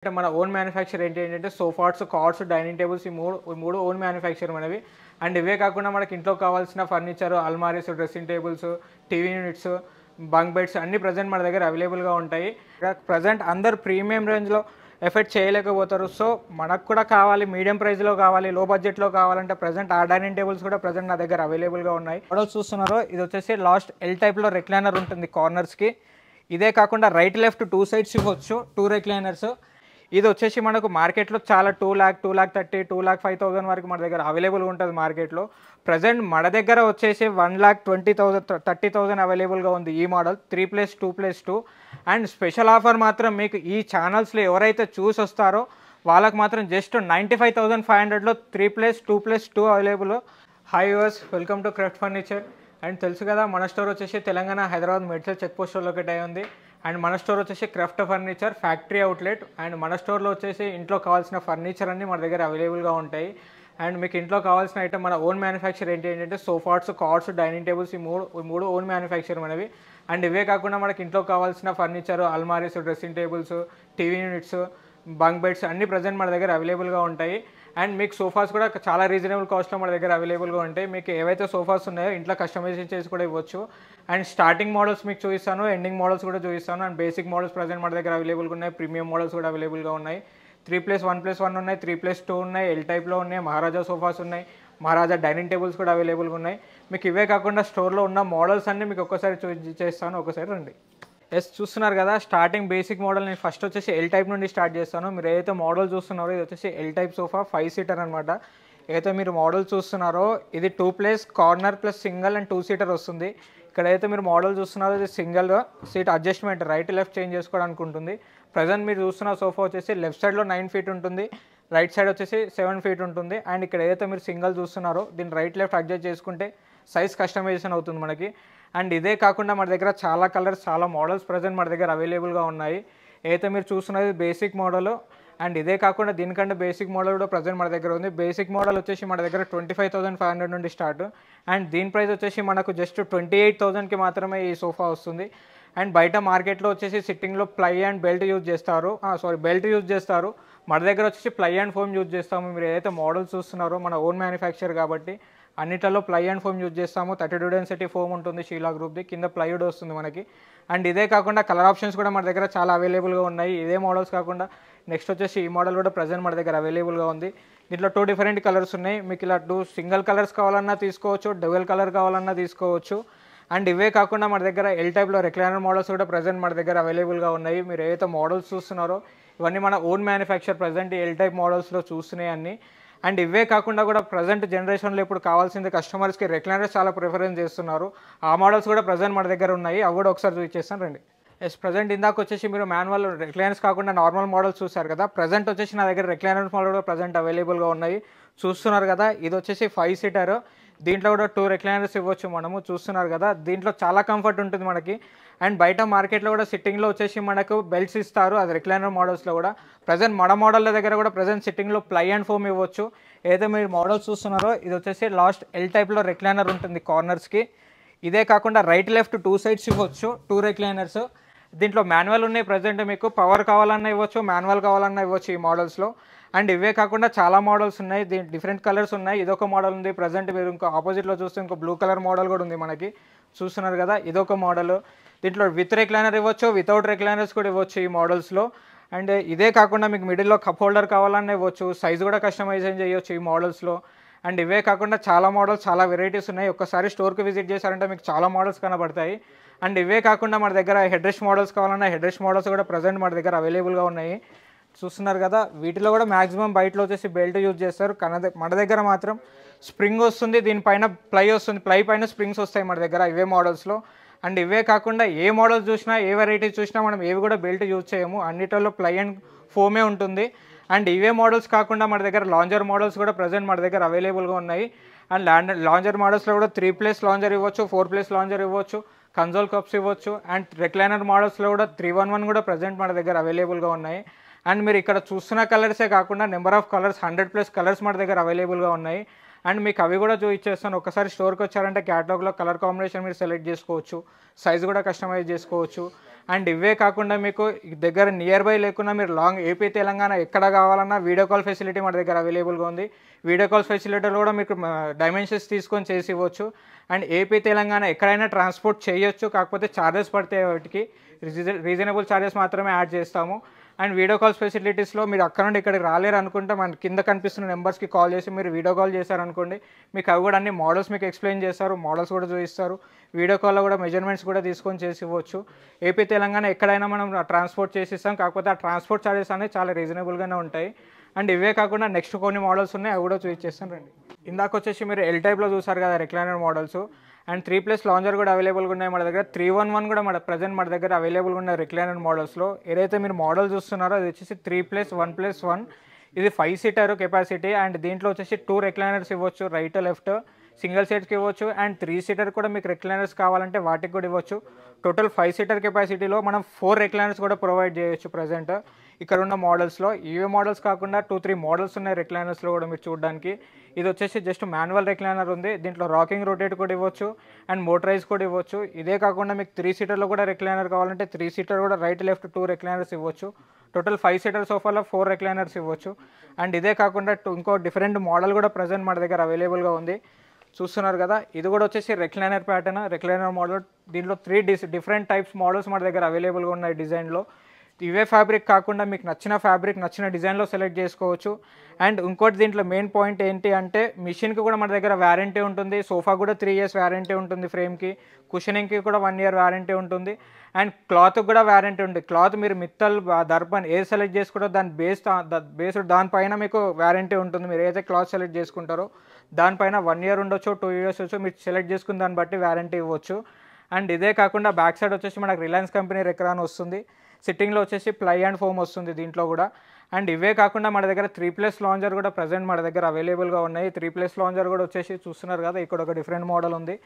అంటే మన own manufacture ఏంటంటే సోఫాస్, కార్డ్స్, డైనింగ్ టేబుల్స్ ఈ మూడు ఓన్ మ్యానుఫ్యాక్చర్ మనవి. అండ్ ఇవే కాకుండా మనకి ఇంట్లో కావాల్సిన ఫర్నిచర్, అల్మారీస్, dressing tables, TV units, bunk beds అన్నీ ప్రజెంట్ మన దగ్గర అవైలబుల్గా ఉంటాయి. ప్రజెంట్ అందరు ప్రీమియం రేంజ్లో ఎఫెక్ట్ చేయలేకపోతారు. సో మనకు కూడా కావాలి, మీడియం ప్రైస్లో కావాలి, లో బడ్జెట్లో కావాలంటే ప్రజెంట్ ఆ డైనింగ్ టేబుల్స్ కూడా ప్రజెంట్ నా దగ్గర అవైలబుల్గా ఉన్నాయి. మోడల్స్ చూస్తున్నారో ఇది వచ్చేసి లాస్ట్ ఎల్ టైప్లో రెక్లైనర్ ఉంటుంది కార్నర్స్కి. ఇదే కాకుండా రైట్ లెఫ్ట్ 2 సైడ్స్ ఇవ్వచ్చు, 2 రెక్లైనర్స్. ఇది వచ్చేసి మనకు మార్కెట్లో చాలా 2 lakh, 2,30,000, 2,05,000 వరకు మన దగ్గర అవైలబుల్గా ఉంటుంది మార్కెట్లో. ప్రజెంట్ మన దగ్గర వచ్చేసి 1,20,000, 30,000 అవైలబుల్గా ఉంది ఈ మోడల్ 3+2+2. అండ్ స్పెషల్ ఆఫర్ మాత్రం మీకు ఈ ఛానల్స్లో ఎవరైతే చూసి వస్తారో వాళ్ళకి మాత్రం జస్ట్ 95,500లో 3+2+2 available. Hi yours, welcome to Craft Furniture. And తెలుసు కదా మన స్టోర్ వచ్చేసి తెలంగాణ, హైదరాబాద్, మెడ్చల్ చెక్ పోస్ట్లో లొకేట్ అయి ఉంది. అండ్ మన స్టోర్ వచ్చేసి Craft Furniture factory outlet. And మన స్టోర్లో వచ్చేసి ఇంట్లో కావాల్సిన ఫర్నిచర్ అన్నీ మన దగ్గర అవైలబుల్గా ఉంటాయి. అండ్ మీకు ఇంట్లో కావాల్సిన ఐటమ్ మన ఓన్ మ్యానుఫ్యాక్చర్ ఏంటంటే సోఫాస్, కార్డ్స్, డైనింగ్ టేబుల్స్ ఈ మూడు ఓన్ మ్యానుఫ్యాక్చర్ మనవి. అండ్ ఇవే కాకుండా మనకి ఇంట్లో కావాల్సిన ఫర్నిచర్, అల్మారీస్, dressing tables, TV units, bunk beds అన్నీ ప్రజెంట్ మన దగ్గర అవైలబుల్గా ఉంటాయి. అండ్ మీకు సోఫాస్ కూడా చాలా రీజనబుల్ కాస్ట్లో మన దగ్గర అవైలబుల్గా ఉంటాయి. మీకు ఏవైతే సోఫాస్ ఉన్నాయో ఇంట్లో కస్టమైజేషన్ చేసి కూడా ఇవ్వచ్చు. అండ్ స్టార్టింగ్ మోడల్స్ మీకు చూపిస్తాను, ఎండింగ్ మోడల్స్ కూడా చూపిస్తాను. అండ్ బేసిక్ మోడల్స్ ప్రజెంట్ మన దగ్గర అవైలబుల్గా ఉన్నాయి. ప్రీమియం మోడల్స్ కూడా అవైలబుల్గా ఉన్నాయి. 3+1+1 ఉన్నాయి, 3+2 ఉన్నాయి, ఎల్ టైప్లో ఉన్నాయి, మహారాజా సోఫాస్ ఉన్నాయి, మహారాజా డైనింగ్ టేబుల్స్ కూడా అవైలబుల్గా ఉన్నాయి. మీకు ఇవే కాకుండా స్టోర్లో ఉన్న మోడల్స్ అన్నీ మీకు ఒక్కసారి చేస్తాను, ఒకసారి రండి. ఎస్, చూస్తున్నారు కదా స్టార్టింగ్ బేసిక్ మోడల్. నేను ఫస్ట్ వచ్చేసి ఎల్ టైప్ నుండి స్టార్ట్ చేస్తాను. మీరు ఏదైతే మోడల్ చూస్తున్నారో ఇది వచ్చేసి ఎల్ టైప్ సోఫా 5 సీటర్ అనమాట. ఏదైతే మీరు మోడల్ చూస్తున్నారో ఇది 2+ corner plus single and 2 seater వస్తుంది. ఇక్కడ అయితే మీరు మోడల్ చూస్తున్నారో ఇది single seat adjustment, right left change చేసుకోవడానికి ఉంటుంది. ప్రజెంట్ మీరు చూస్తున్న సోఫా వచ్చేసి లెఫ్ట్ సైడ్లో 9 feet ఉంటుంది, రైట్ సైడ్ వచ్చేసి 7 feet ఉంటుంది. అండ్ ఇక్కడ ఏదైతే మీరు సింగిల్ చూస్తున్నారో దీన్ని రైట్ లెఫ్ట్ అడ్జస్ట్ చేసుకుంటే సైజ్ కస్టమైజేషన్ అవుతుంది మనకి. అండ్ ఇదే కాకుండా మన దగ్గర చాలా కలర్స్, చాలా మోడల్స్ ప్రజెంట్ మన దగ్గర అవైలబుల్గా ఉన్నాయి. ఏదైతే మీరు చూస్తున్నది బేసిక్ మోడల్. అండ్ ఇదే కాకుండా దీనికంటే బేసిక్ మోడల్ కూడా ప్రజెంట్ మన దగ్గర ఉంది. బేసిక్ మోడల్ వచ్చేసి మన దగ్గర 25,500 నుండి స్టార్ట్. అండ్ దీని ప్రైస్ వచ్చేసి మనకు జస్ట్ 28,000కి మాత్రమే ఈ సోఫా వస్తుంది. అండ్ బయట మార్కెట్లో వచ్చేసి సిట్టింగ్లో ప్లై అండ్ బెల్ట్ యూజ్ చేస్తారు, బెల్ట్ యూజ్ చేస్తారు. మన దగ్గర వచ్చేసి ప్లై అండ్ ఫోమ్ యూజ్ చేస్తాము. మీరు ఏదైతే మోడల్స్ చూస్తున్నారో మన ఓన్ మ్యానుఫ్యాక్చర్ కాబట్టి అన్నిట్లలో ప్లై అండ్ ఫోమ్ యూజ్ చేస్తాము. 32 డెన్సిటీ ఫోమ్ ఉంటుంది షీలా గ్రూప్ది, కింద ప్లైవుడ్ వస్తుంది మనకి. అండ్ ఇదే కాకుండా కలర్ ఆప్షన్స్ కూడా మన దగ్గర చాలా అవైలబుల్గా ఉన్నాయి. ఇదే మోడల్స్ కాకుండా నెక్స్ట్ వచ్చేసి ఈ మోడల్ కూడా ప్రజెంట్ మన దగ్గర అవైలబుల్గా ఉంది. దీంట్లో 2 డిఫరెంట్ కలర్స్ ఉన్నాయి. మీకు ఇలా 2 సింగిల్ కలర్స్ కావాలన్నా తీసుకోవచ్చు, డబుల్ కలర్ కావాలన్నా తీసుకోవచ్చు. అండ్ ఇవే కాకుండా మన దగ్గర ఎల్ టైప్లో రెక్లైనర్ మోడల్స్ కూడా ప్రజెంట్ మన దగ్గర అవైలబుల్గా ఉన్నాయి. మీరు ఏదైతే మోడల్స్ చూస్తున్నారో ఇవన్నీ మన own manufacture present L type మోడల్స్లో చూస్తున్నాయి అన్నీ. అండ్ ఇవే కాకుండా కూడా ప్రజెంట్ జనరేషన్లో ఇప్పుడు కావాల్సింది కస్టమర్స్కి రెక్లైనర్స్ చాలా ప్రిఫరెన్స్ చేస్తున్నారు. ఆ మోడల్స్ కూడా ప్రజెంట్ మన దగ్గర ఉన్నాయి, అవి కూడా ఒకసారి చూపించేస్తాను రండి. ఎస్, ప్రజెంట్ ఇందాక వచ్చేసి మీరు మాన్యువల్ రెక్లైనర్స్ కాకుండా నార్మల్ మోడల్స్ చూసారు కదా. ప్రజెంట్ వచ్చేసి నా దగ్గర రెక్లైనర్ మోడల్ కూడా ప్రజెంట్ అవైలబుల్గా ఉన్నాయి. చూస్తున్నారు కదా ఇది వచ్చేసి 5 సీటర్. దీంట్లో కూడా 2 రెక్లైనర్స్ ఇవ్వచ్చు మనము. చూస్తున్నారు కదా దీంట్లో చాలా కంఫర్ట్ ఉంటుంది మనకి. అండ్ బయట మార్కెట్లో కూడా సిట్టింగ్లో వచ్చేసి మనకు బెల్ట్స్ ఇస్తారు, అది రెక్లైనర్ మోడల్స్లో కూడా. ప్రజెంట్ మన మోడళ్ళ దగ్గర కూడా ప్రజెంట్ సిట్టింగ్లో ప్లై అండ్ ఫోమ్ ఇవ్వచ్చు. ఏదైతే మీరు మోడల్స్ చూస్తున్నారో ఇది వచ్చేసి లాస్ట్ ఎల్ టైప్లో రెక్లైనర్ ఉంటుంది కార్నర్స్కి. ఇదే కాకుండా రైట్ లెఫ్ట్ 2 సైడ్స్ ఇవ్వచ్చు, 2 రెక్లైనర్స్. దీంట్లో మాన్యువల్ ఉన్నాయి ప్రజెంట్, మీకు పవర్ కావాలన్నా ఇవ్వచ్చు, మాన్యువల్ కావాలన్నా ఇవ్వచ్చు ఈ మోడల్స్లో. అండ్ ఇవే కాకుండా చాలా మోడల్స్ ఉన్నాయి, డిఫరెంట్ కలర్స్ ఉన్నాయి. ఇదొక మోడల్ ఉంది ప్రజెంట్. మీరు ఇంకో ఆపోజిట్లో చూస్తే ఇంకో బ్లూ కలర్ మోడల్ కూడా ఉంది మనకి. చూస్తున్నారు కదా ఇదొక మోడల్. దీంట్లో విత్ రెక్లైనర్ ఇవ్వచ్చు, వితౌట్ రెక్లైనర్స్ కూడా ఇవ్వచ్చు ఈ మోడల్స్లో. అండ్ ఇదే కాకుండా మీకు మిడిల్లో కప్ హోల్డర్ కావాలన్నా ఇవ్వచ్చు, సైజ్ కూడా కస్టమైజేషన్ చేయొచ్చు ఈ మోడల్స్లో. అండ్ ఇవే కాకుండా చాలా మోడల్స్, చాలా వెరైటీస్ ఉన్నాయి. ఒక్కసారి స్టోర్కి విజిట్ చేశారంటే మీకు చాలా మోడల్స్ కనబడతాయి. అండ్ ఇవే కాకుండా మన దగ్గర హెడ్ రెస్ట్ మోడల్స్ కావాలన్నా హెడ్ రెస్ట్ మోడల్స్ కూడా ప్రజెంట్ మన దగ్గర అవైలబుల్గా ఉన్నాయి. చూస్తున్నారు కదా వీటిలో కూడా మ్యాక్సిమం బయటలో వచ్చేసి బెల్ట్ యూజ్ చేస్తారు, మన దగ్గర మాత్రం స్ప్రింగ్ వస్తుంది, దీనిపైన ప్లై వస్తుంది, ప్లై పైన స్ప్రింగ్స్ వస్తాయి మన దగ్గర ఇవే మోడల్స్లో. అండ్ ఇవే కాకుండా ఏ మోడల్స్ చూసినా, ఏ వెరైటీస్ చూసినా మనం ఏవి కూడా బెల్ట్ యూజ్ చేయము, అన్నిటిలో ప్లై అండ్ ఫోమే ఉంటుంది. అండ్ ఇవే మోడల్స్ కాకుండా మన దగ్గర లాంజర్ మోడల్స్ కూడా ప్రజెంట్ మన దగ్గర అవైలబుల్గా ఉన్నాయి. అండ్ లాంజర్ మోడల్స్లో కూడా 3+ లాంజర్ ఇవ్వచ్చు, 4+ లాంజర్ ఇవ్వచ్చు, కన్సోల్ కప్స్ ఇవ్వచ్చు. అండ్ రెక్లైనర్ మోడల్స్లో కూడా 311 కూడా ప్రజెంట్ మన దగ్గర అవైలబుల్గా ఉన్నాయి. అండ్ మీరు ఇక్కడ చూస్తున్న కలర్సే కాకుండా నెంబర్ ఆఫ్ కలర్స్, 100+ కలర్స్ మన దగ్గర అవైలబుల్గా ఉన్నాయి. అండ్ మీకు అవి కూడా చూపించేస్తాను. ఒకసారి స్టోర్కి వచ్చారంటే క్యాటలాగ్లో కలర్ కాంబినేషన్ మీరు సెలెక్ట్ చేసుకోవచ్చు, సైజ్ కూడా కస్టమైజ్ చేసుకోవచ్చు. అండ్ ఇవే కాకుండా మీకు దగ్గర నియర్ బై లేకున్నా మీరు లాంగ్ ఏపీ తెలంగాణ ఎక్కడ కావాలన్నా వీడియో కాల్ ఫెసిలిటీ మన దగ్గర అవైలబుల్గా ఉంది. వీడియో కాల్ ఫెసిలిటీలో కూడా మీకు డైమెన్షన్స్ తీసుకొని చేసి ఇవ్వచ్చు. అండ్ ఏపీ తెలంగాణ ఎక్కడైనా ట్రాన్స్పోర్ట్ చేయొచ్చు, కాకపోతే ఛార్జెస్ పడతాయి, వాటికి రీజనబుల్ ఛార్జెస్ మాత్రమే యాడ్ చేస్తాము. అండ్ వీడియో కాల్స్ ఫెసిలిటీస్లో మీరు అక్కడ నుండి ఇక్కడికి రాలేరు అనుకుంటే మన కింద కనిపిస్తున్న నెంబర్స్కి కాల్ చేసి మీరు వీడియో కాల్ చేశారనుకోండి, మీకు అవి కూడా అన్ని మోడల్స్ మీకు ఎక్స్ప్లెయిన్ చేస్తారు, మోడల్స్ కూడా చూపిస్తారు. వీడియో కాల్లో కూడా మెజర్మెంట్స్ కూడా తీసుకొని చేసి ఇవ్వచ్చు. ఏపీ తెలంగాణ ఎక్కడైనా మనం ట్రాన్స్పోర్ట్ చేసి ఇస్తాం, కాకపోతే ఆ ట్రాన్స్పోర్ట్ ఛార్జెస్ అనేవి చాలా రీజనబుల్గానే ఉంటాయి. అండ్ ఇవే కాకుండా నెక్స్ట్ కొన్ని మోడల్స్ ఉన్నాయి, అవి కూడా చూపించేస్తాను రండి. ఇందాక వచ్చేసి మీరు ఎల్ టైప్లో చూసారు కదా రిక్లైనర్ మోడల్స్. అండ్ 3+ లాంజర్ కూడా అవైలబుల్గా ఉన్నాయి మన దగ్గర. 311 కూడా ప్రజెంట్ మన దగ్గర అవైలబుల్గా ఉన్న రిక్లైనర్ మోడల్స్లో. ఏదైతే మీరు మోడల్ చూస్తున్నారో అది వచ్చేసి 3+1+1. ఇది 5 సీటర్ కెపాసిటీ. అండ్ దీంట్లో వచ్చేసి 2 రిక్లైనర్స్ ఇవ్వచ్చు, రైట్ లెఫ్ట్ సింగిల్ సీట్కి ఇవ్వచ్చు. అండ్ 3 సీటర్ కూడా మీకు రిక్లైనర్స్ కావాలంటే వాటికి కూడా ఇవ్వచ్చు. టోటల్ 5 సీటర్ కెపాసిటీలో మనం 4 రిక్లైనర్స్ కూడా ప్రొవైడ్ చేయొచ్చు ప్రజెంట్ ఇక్కడ ఉన్న మోడల్స్లో. ఇవే మోడల్స్ కాకుండా 2-3 మోడల్స్ ఉన్నాయి రిక్లైనర్స్లో కూడా మీరు చూడడానికి. ఇది వచ్చేసి జస్ట్ మాన్యువల్ రిక్లైనర్ ఉంది, దీంట్లో రాకింగ్ రొటేట్ కూడా ఇవ్వచ్చు అండ్ మోటరైజ్ కూడా ఇవ్వచ్చు. ఇదే కాకుండా మీకు 3 సీటర్లో కూడా రిక్లైనర్ కావాలంటే 3 సీటర్ కూడా రైట్ లెఫ్ట్ 2 రిక్లైనర్స్ ఇవ్వచ్చు. టోటల్ 5 సీటర్ సోఫాలో 4 రిక్లైనర్స్ ఇవ్వచ్చు. అండ్ ఇదే కాకుండా ఇంకో డిఫరెంట్ మోడల్ కూడా ప్రజెంట్ మన దగ్గర అవైలబుల్గా ఉంది, చూస్తున్నారు కదా. ఇది కూడా వచ్చేసి రిక్లైనర్ ప్యాటర్న్, రిక్లైనర్ మోడల్. దీంట్లో 3 డిఫరెంట్ టైప్స్ మోడల్స్ మన దగ్గర అవైలబుల్గా ఉన్నాయి డిజైన్లో. ఇవే ఫ్యాబ్రిక్ కాకుండా మీకు నచ్చిన ఫ్యాబ్రిక్ నచ్చిన డిజైన్లో సెలెక్ట్ చేసుకోవచ్చు. అండ్ ఇంకోటి దీంట్లో మెయిన్ పాయింట్ ఏంటి అంటే మిషన్కి కూడా మన దగ్గర వ్యారంటీ ఉంటుంది. సోఫా కూడా 3 years వ్యారంటీ ఉంటుంది, ఫ్రేమ్కి కుషనింగ్కి కూడా 1 year వ్యారంటీ ఉంటుంది. అండ్ క్లాత్కి కూడా వ్యారంటీ ఉంటుంది. క్లాత్ మీరు మిత్తల్ దర్పన్ ఏది సెలెక్ట్ చేసుకుంటారో దాని బేస్డ్ దానిపైన మీకు వ్యారంటీ ఉంటుంది. మీరు ఏదైతే క్లాత్ సెలెక్ట్ చేసుకుంటారో దానిపైన 1 year ఉండొచ్చు, 2 years ఉండొచ్చు, మీరు సెలెక్ట్ చేసుకున్న దాన్ని బట్టి వ్యారంటీ ఇవ్వచ్చు. అండ్ ఇదే కాకుండా బ్యాక్ సైడ్ వచ్చేసి మనకు రిలయన్స్ కంపెనీ రెక్రాన్ వస్తుంది. సిట్టింగ్లో వచ్చేసి ప్లై అండ్ ఫోమ్ వస్తుంది దీంట్లో కూడా. అండ్ ఇవే కాకుండా మన దగ్గర 3+ లాంజర్ కూడా ప్రజెంట్ మన దగ్గర అవైలబుల్గా ఉన్నాయి. 3+ లాంజర్ కూడా వచ్చేసి చూస్తున్నారు కదా, ఇక్కడ ఒక డిఫరెంట్ మోడల్ ఉంది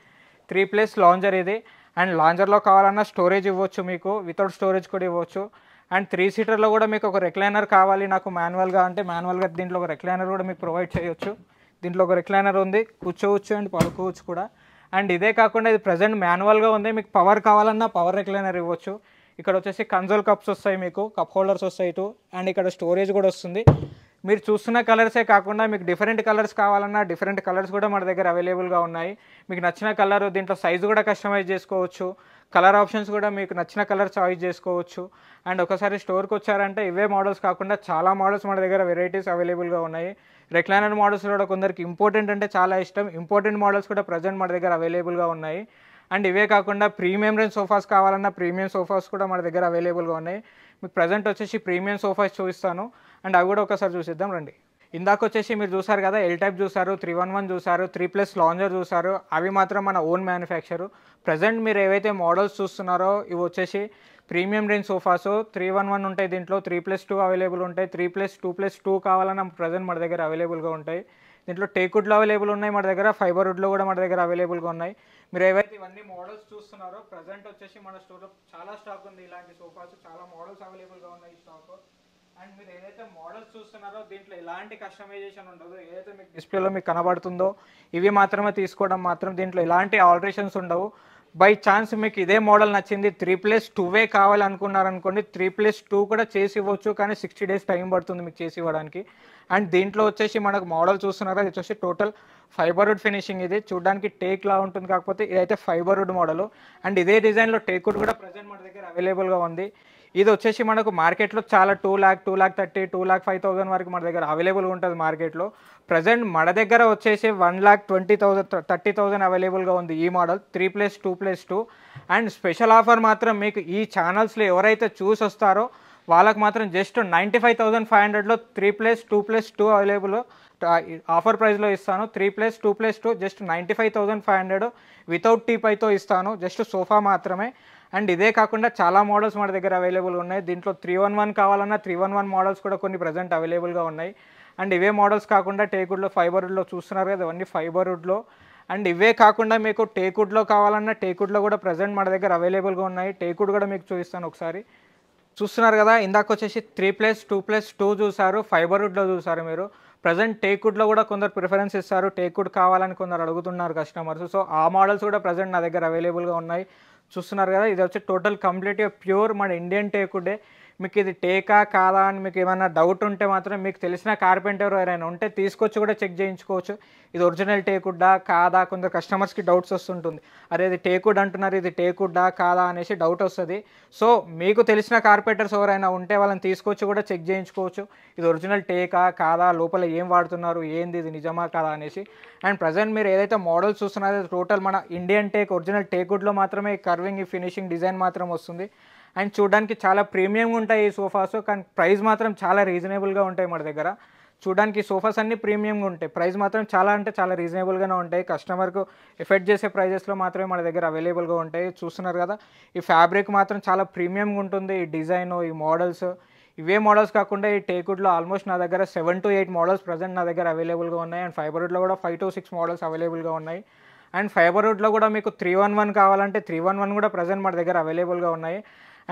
3+ లాంజర్ ఇది. అండ్ లాంజర్లో కావాలన్నా స్టోరేజ్ ఇవ్వచ్చు, మీకు వితౌట్ స్టోరేజ్ కూడా ఇవ్వచ్చు. అండ్ 3 సీటర్లో కూడా మీకు ఒక రిక్లైనర్ కావాలి నాకు మాన్యువల్గా అంటే మాన్యువల్గా దీంట్లో ఒక రిక్లైనర్ కూడా మీకు ప్రొవైడ్ చేయొచ్చు. దీంట్లో ఒక రిక్లైనర్ ఉంది, కూర్చోవచ్చు అండ్ పడుకోవచ్చు కూడా. అండ్ ఇదే కాకుండా ఇది ప్రజెంట్ మాన్యువల్గా ఉంది, మీకు పవర్ కావాలన్నా పవర్ రిక్లైనర్ ఇవ్వచ్చు. ఇక్కడ వచ్చేసి కన్సోల్ కప్స్ వస్తాయి, మీకు కప్ హోల్డర్స్ వస్తాయి ఇటు. అండ్ ఇక్కడ స్టోరేజ్ కూడా వస్తుంది. మీరు చూస్తున్న కలర్సే కాకుండా మీకు డిఫరెంట్ కలర్స్ కావాలన్నా డిఫరెంట్ కలర్స్ కూడా మన దగ్గర అవైలబుల్గా ఉన్నాయి. మీకు నచ్చిన కలర్ దీంట్లో సైజు కూడా కస్టమైజ్ చేసుకోవచ్చు, కలర్ ఆప్షన్స్ కూడా మీకు నచ్చిన కలర్ చాయిస్ చేసుకోవచ్చు. అండ్ ఒకసారి స్టోర్కి వచ్చారంటే ఇవే మోడల్స్ కాకుండా చాలా మోడల్స్ మన దగ్గర వెరైటీస్ అవైలబుల్గా ఉన్నాయి. రిక్లైనర్ మోడల్స్ కూడా కొందరికి ఇంపార్టెంట్ అంటే చాలా ఇష్టం, ఇంపార్టెంట్ మోడల్స్ కూడా ప్రజెంట్ మన దగ్గర అవైలబుల్గా ఉన్నాయి. అండ్ ఇవే కాకుండా ప్రీమియం రేంజ్ సోఫాస్ కావాలన్నా ప్రీమియం సోఫాస్ కూడా మన దగ్గర అవైలబుల్గా ఉన్నాయి. మీకు ప్రజెంట్ వచ్చేసి ప్రీమియం సోఫాస్ చూపిస్తాను అండ్ అవి కూడా ఒకసారి చూసిద్దాం రండి. ఇందాక వచ్చేసి మీరు చూసారు కదా ఎల్ టైప్ చూసారు, 311 చూసారు, 3+ లాంజర్ చూసారు. అవి మాత్రం మన ఓన్ మ్యానుఫ్యాక్చరు. ప్రజెంట్ మీరు ఏవైతే మోడల్స్ చూస్తున్నారో ఇవి వచ్చేసి ప్రీమియం రేంజ్ సోఫాస్ 311 ఉంటాయి, దీంట్లో 3+2 అవైలబుల్ ఉంటాయి. 3+2+2 కావాలన్నా ప్రజెంట్ మన దగ్గర అవైలబుల్గా ఉంటాయి. దీంట్లో టేక్వుడ్లో అవైలబుల్ ఉన్నాయి మన దగ్గర, ఫైబర్ వుడ్లో కూడా మన దగ్గర అవైలబుల్గా ఉన్నాయి. మీరు ఏవైతే ఇవన్నీ మోడల్స్ చూస్తున్నారో ప్రజెంట్ వచ్చేసి మన స్టోర్లో చాలా స్టాక్ ఉంది. ఇలాంటి సోఫాస్ చాలా మోడల్స్ అవైలబుల్గా ఉన్నాయి స్టాక్. అండ్ మీరు ఏదైతే మోడల్స్ చూస్తున్నారో దీంట్లో ఎలాంటి కస్టమైజేషన్ ఉండదు, ఏదైతే మీకు డిస్ప్లేలో మీకు కనబడుతుందో ఇవి మాత్రమే తీసుకోవడం మాత్రం, దీంట్లో ఎలాంటి ఆల్టరేషన్స్ ఉండవు. బై ఛాన్స్ మీకు ఇదే మోడల్ నచ్చింది 3+2 కావాలనుకున్నారనుకోండి 3+2 కూడా చేసి ఇవ్వచ్చు, కానీ 60 days టైం పడుతుంది మీకు చేసి ఇవ్వడానికి. అండ్ దీంట్లో వచ్చేసి మనకు మోడల్ చూస్తున్నారా ఇది వచ్చేసి టోటల్ ఫైబర్ వుడ్ ఫినిషింగ్. ఇది చూడడానికి టేక్ లా ఉంటుంది, కాకపోతే ఇదైతే ఫైబర్ వుడ్ మోడల్. అండ్ ఇదే డిజైన్లో టేక్ వుడ్ కూడా ప్రజెంట్ మన దగ్గర అవైలబుల్గా ఉంది. ఇది వచ్చేసి మనకు మార్కెట్లో చాలా 2 lakh, 2,30,000, 2,05,000 వరకు మన దగ్గర అవైలబుల్గా ఉంటుంది మార్కెట్లో. ప్రజెంట్ మన దగ్గర వచ్చేసి 1,20,000, 30,000 అవైలబుల్గా ఉంది ఈ మోడల్ 3+2+2. అండ్ స్పెషల్ ఆఫర్ మాత్రం మీకు ఈ ఛానల్స్లో ఎవరైతే చూసి వస్తారో వాళ్ళకి మాత్రం జస్ట్ 95,500లో 3+2+2 అవైలబుల్ ఆఫర్ ప్రైస్లో ఇస్తాను. 3+2+2 జస్ట్ 95,500 వితౌట్ టీపైతో ఇస్తాను, జస్ట్ సోఫా మాత్రమే. అండ్ ఇదే కాకుండా చాలా మోడల్స్ మన దగ్గర అవైలబుల్ ఉన్నాయి. దీంట్లో 311 కావాలన్నా 311 మోడల్స్ కూడా కొన్ని ప్రజెంట్ అవైలబుల్గా ఉన్నాయి. అండ్ ఇవే మోడల్స్ కాకుండా టేక్వుడ్లో ఫైబర్ వుడ్లో చూస్తున్నారు కదా ఇవన్నీ ఫైబర్ వుడ్లో. అండ్ ఇవే కాకుండా మీకు టేక్వుడ్లో కావాలన్నా టేక్వుడ్లో కూడా ప్రజెంట్ మన దగ్గర అవైలబుల్గా ఉన్నాయి. టేక్వుడ్ కూడా మీకు చూపిస్తాను ఒకసారి. చూస్తున్నారు కదా ఇందాక వచ్చేసి 3+2+2 చూసారు, ఫైబర్ వుడ్లో చూసారు మీరు. ప్రజెంట్ టేక్వుడ్లో కూడా కొందరు ప్రిఫరెన్స్ ఇస్తారు, టేక్వుడ్ కావాలని కొందరు అడుగుతున్నారు కస్టమర్స్. సో ఆ మోడల్స్ కూడా ప్రజెంట్ నా దగ్గర అవైలబుల్గా ఉన్నాయి. చూస్తున్నారు కదా, ఇది వచ్చి టోటల్ కంప్లీట్గా ప్యూర్ మన ఇండియన్ టేకుడే. మీకు ఇది టేకా కాదా అని మీకు ఏమైనా డౌట్ ఉంటే మాత్రం మీకు తెలిసిన కార్పెంటర్ ఎవరైనా ఉంటే తీసుకొచ్చి కూడా చెక్ చేయించుకోవచ్చు. ఇది ఒరిజినల్ టేకుడ్డా కాదా, కొందరు కస్టమర్స్కి డౌట్స్ వస్తుంటుంది, అరే ఇది టేకుడ్ అంటున్నారు, ఇది టేకుడ్డా కాదా అనేసి డౌట్ వస్తుంది. సో మీకు తెలిసిన కార్పెంటర్స్ ఎవరైనా ఉంటే వాళ్ళని తీసుకొచ్చి కూడా చెక్ చేయించుకోవచ్చు, ఇది ఒరిజినల్ టేకా కాదా, లోపల ఏం వాడుతున్నారు, ఏంది, ఇది నిజమా కాదా అనేసి. అండ్ ప్రజెంట్ మీరు ఏదైతే మోడల్ చూస్తున్నారో టోటల్ మన ఇండియన్ టేక్ ఒరిజినల్ టేకుడ్లో మాత్రమే కర్వింగ్ ఈ ఫినిషింగ్ డిజైన్ మాత్రం వస్తుంది. అండ్ చూడడానికి చాలా ప్రీమియంగా ఉంటాయి ఈ సోఫాస్, కానీ ప్రైస్ మాత్రం చాలా రీజనబుల్గా ఉంటాయి మన దగ్గర. చూడడానికి సోఫాస్ అన్నీ ప్రీమియంగా ఉంటాయి, ప్రైస్ మాత్రం చాలా అంటే చాలా రీజనబుల్గానే ఉంటాయి. కస్టమర్కు ఎఫెక్ట్ చేసే ప్రైజెస్లో మాత్రమే మన దగ్గర అవైలబుల్గా ఉంటాయి. చూస్తున్నారు కదా, ఈ ఫ్యాబ్రిక్ మాత్రం చాలా ప్రీమియంగా ఉంటుంది. ఈ డిజైన్, ఈ మోడల్స్, ఇవే మోడల్స్ కాకుండా ఈ టేకుడ్లో ఆల్మోస్ట్ నా దగ్గర 7 to 8 మోడల్స్ ప్రజెంట్ నా దగ్గర అవైలబుల్గా ఉన్నాయి. అండ్ ఫైబర్వుడ్లో కూడా 5 to 6 మోడల్స్ అవైలబుల్గా ఉన్నాయి. అండ్ ఫైబర్వుడ్లో కూడా మీకు 311 కావాలంటే 311 కూడా ప్రజెంట్ మన దగ్గర అవైలబుల్గా ఉన్నాయి.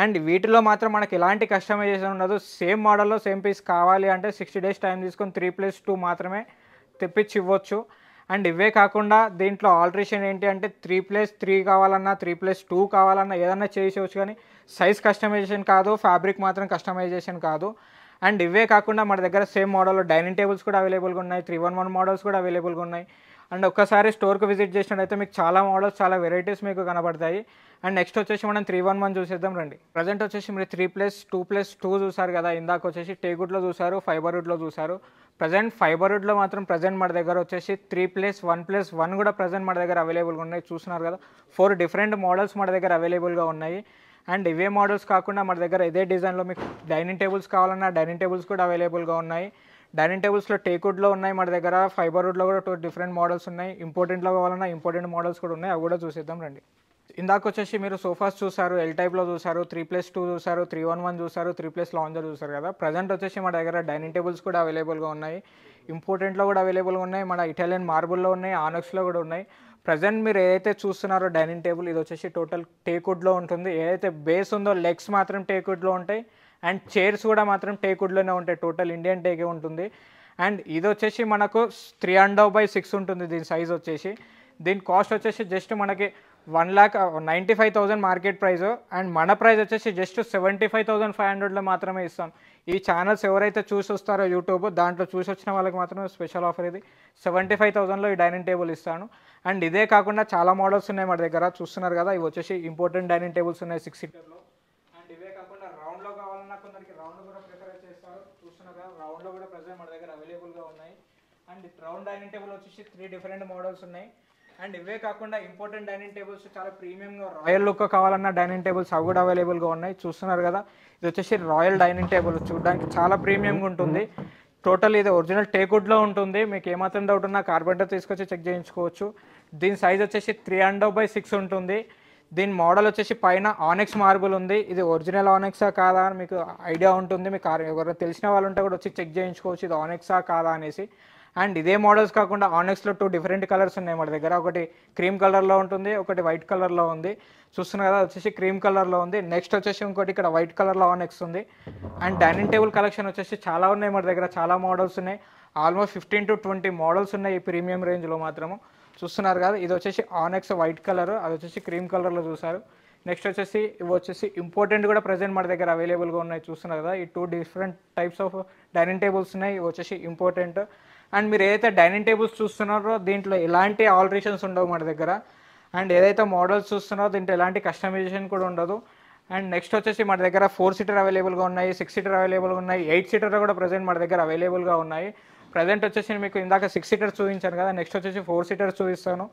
అండ్ వీటిలో మాత్రం మనకి ఎలాంటి కస్టమైజేషన్ ఉండదు. సేమ్ మోడల్లో సేమ్ పీస్ కావాలి అంటే 60 days టైం తీసుకొని 3+2 మాత్రమే తెప్పించి ఇవ్వచ్చు. అండ్ ఇవే కాకుండా దీంట్లో ఆల్టరేషన్ ఏంటి అంటే 3+3 కావాలన్నా 3+2 కావాలన్నా ఏదన్నా చేసేవచ్చు, కానీ సైజ్ కస్టమైజేషన్ కాదు, ఫ్యాబ్రిక్ మాత్రం కస్టమైజేషన్ కాదు. అండ్ ఇవే కాకుండా మన దగ్గర సేమ్ మోడల్లో డైనింగ్ టేబుల్స్ కూడా అవైలబుల్గా ఉన్నాయి, 311 మోడల్స్ కూడా అవైలబుల్గా ఉన్నాయి. అండ్ ఒక్కసారి స్టోర్కి విజిట్ చేసినట్టయితే మీకు చాలా మోడల్స్, చాలా వెరైటీస్ మీకు కనబడతాయి. అండ్ నెక్స్ట్ వచ్చేసి మనం 311 చూసేద్దాం రండి. ప్రజెంట్ వచ్చేసి మీరు 3+2+2 చూసారు కదా, ఇందాక వచ్చేసి టేకుడ్లో చూసారు, ఫైబర్వుడ్లో చూసారు. ప్రజెంట్ ఫైబర్వుడ్లో మాత్రం ప్రజెంట్ మన దగ్గర వచ్చేసి 3+1+1 కూడా ప్రజెంట్ మన దగ్గర అవైలబుల్గా ఉన్నాయి. చూస్తున్నారు కదా, 4 డిఫరెంట్ మోడల్స్ మన దగ్గర అవైలబుల్గా ఉన్నాయి. అండ్ ఇవే మోడల్స్ కాకుండా మన దగ్గర ఇదే డిజైన్లో మీకు డైనింగ్ టేబుల్స్ కావాలన్నా డైనింగ్ టేబుల్స్ కూడా అవైలబుల్గా ఉన్నాయి. డైనింగ్ టేబుల్స్లో టేకుడ్లో ఉన్నాయి మన దగ్గర, ఫైబర్వుడ్లో కూడా 2 డిఫరెంట్ మోడల్స్ ఉన్నాయి. ఇంపార్టెంట్లో కావాలన్నా ఇంపార్టెంట్ మోడల్స్ కూడా ఉన్నాయి, అవి కూడా చూసేద్దాం రండి. ఇందాక వచ్చేసి మీరు సోఫాస్ చూసారు, ఎల్ టైప్లో చూసారు, 3+2 చూసారు, 311 చూసారు, 3+ లాంజర్ చూసారు కదా. ప్రజెంట్ వచ్చేసి మన దగ్గర డైనింగ్ టేబుల్స్ కూడా అవైలబుల్గా ఉన్నాయి, ఇంపార్టెంట్లో కూడా అవైలబుల్గా ఉన్నాయి, మన ఇటాలియన్ మార్బుల్లో ఉన్నాయి, ఆనక్స్లో కూడా ఉన్నాయి. ప్రజెంట్ మీరు ఏదైతే చూస్తున్నారో డైనింగ్ టేబుల్, ఇది వచ్చేసి టోటల్ టేకుడ్లో ఉంటుంది. ఏదైతే బేస్ ఉందో లెగ్స్ మాత్రం టేకుడ్లో ఉంటాయి, అండ్ చైర్స్ కూడా మాత్రం టేకుడ్లోనే ఉంటాయి, టోటల్ ఇండియన్ టేకే ఉంటుంది. అండ్ ఇది వచ్చేసి మనకు 3.5/6 ఉంటుంది దీని సైజ్ వచ్చేసి. దీని కాస్ట్ వచ్చేసి జస్ట్ మనకి 1,95,000 మార్కెట్ ప్రైస్, అండ్ మన ప్రైస్ వచ్చేసి జస్ట్ 75,500లో మాత్రమే ఇస్తాం. ఈ ఛానల్స్ ఎవరైతే చూసి వస్తారో యూట్యూబ్ దాంట్లో చూసి వచ్చిన వాళ్ళకి మాత్రం స్పెషల్ ఆఫర్ ఇది, 75,000లో ఈ డైనింగ్ టేబుల్ ఇస్తాను. అండ్ ఇదే కాకుండా చాలా మోడల్స్ ఉన్నాయి మన దగ్గర, చూస్తున్నారు కదా, ఇవి వచ్చేసి ఇంపార్టెంట్ డైనింగ్ టేబుల్స్ ఉన్నాయి 6 సీటర్లో. అండ్ ఇవే కాకుండా రౌండ్లో కావాలన్నా కొందరికి రౌండ్ కూడా ప్రిఫర్ చేస్తారు. చూస్తున్నారు కదా, రౌండ్లో కూడా ప్రజెంట్ మన దగ్గర అవైలబుల్గా ఉన్నాయి. అండ్ రౌండ్ డైనింగ్ టేబుల్ వచ్చేసి 3 డిఫరెంట్ మోడల్స్ ఉన్నాయి. అండ్ ఇవే కాకుండా ఇంపార్టెంట్ డైనింగ్ టేబుల్స్ చాలా ప్రీమియంగా రాయల్ లుక్ కావాలన్నా డైనింగ్ టేబుల్స్ అవి కూడా అవైలబుల్గా ఉన్నాయి. చూస్తున్నారు కదా, ఇది వచ్చేసి రాయల్ డైనింగ్ టేబుల్, చూడడానికి చాలా ప్రీమియంగా ఉంటుంది. టోటల్ ఇది ఒరిజినల్ టేకుడ్లో ఉంటుంది. మీకు ఏమాత్రం డౌట్ ఉన్నా కార్పెంటర్ తీసుకొచ్చి చెక్ చేయించుకోవచ్చు. దీని సైజ్ వచ్చేసి 3.5/6 ఉంటుంది. దీని మోడల్ వచ్చేసి పైన ఆనెక్స్ మార్బుల్ ఉంది. ఇది ఒరిజినల్ ఆనెక్సా కాదా అని మీకు ఐడియా ఉంటుంది. మీకు ఎవరైనా తెలిసిన వాళ్ళు ఉంటే కూడా వచ్చి చెక్ చేయించుకోవచ్చు ఇది ఆనెక్సా కాదా అనేసి. అండ్ ఇదే మోడల్స్ కాకుండా ఆనెక్స్లో 2 డిఫరెంట్ కలర్స్ ఉన్నాయి మన దగ్గర. ఒకటి క్రీమ్ కలర్లో ఉంటుంది, ఒకటి వైట్ కలర్లో ఉంది. చూస్తున్నారు కదా, వచ్చేసి క్రీమ్ కలర్లో ఉంది. నెక్స్ట్ వచ్చేసి ఇంకోటి ఇక్కడ వైట్ కలర్లో ఆనెక్స్ ఉంది. అండ్ డైనింగ్ టేబుల్ కలెక్షన్ వచ్చేసి చాలా ఉన్నాయి మన దగ్గర, చాలా మోడల్స్ ఉన్నాయి. ఆల్మోస్ట్ 15 to 20 మోడల్స్ ఉన్నాయి ఈ ప్రీమియం రేంజ్లో మాత్రము. చూస్తున్నారు కదా, ఇది వచ్చేసి ఆనెక్స్ వైట్ కలర్, అది వచ్చేసి క్రీమ్ కలర్లో చూసారు. నెక్స్ట్ వచ్చేసి ఇవి వచ్చేసి ఇంపార్టెంట్ కూడా ప్రజెంట్ మన దగ్గర అవైలబుల్గా ఉన్నాయి. చూస్తున్నారు కదా, ఈ 2 different types of dining tables ఉన్నాయి, ఇవి వచ్చేసి ఇంపార్టెంట్. అండ్ మీరు ఏదైతే డైనింగ్ టేబుల్స్ చూస్తున్నారో దీంట్లో ఎలాంటి ఆల్టరేషన్స్ ఉండవు మన దగ్గర. అండ్ ఏదైతే మోడల్స్ చూస్తున్నారో దీంట్లో ఎలాంటి కస్టమైజేషన్ కూడా ఉండదు. అండ్ నెక్స్ట్ వచ్చేసి మన దగ్గర 4 సీటర్ అవైలబుల్గా ఉన్నాయి, 6 సీటర్ అవైలబుల్గా ఉన్నాయి, 8 సీటర్ కూడా ప్రజెంట్ మన దగ్గర అవైలబుల్గా ఉన్నాయి. ప్రజెంట్ వచ్చేసి మీకు ఇందాక 6 సీటర్ చూపించాను కదా, నెక్స్ట్ వచ్చేసి 4 సీటర్ చూపిస్తాను.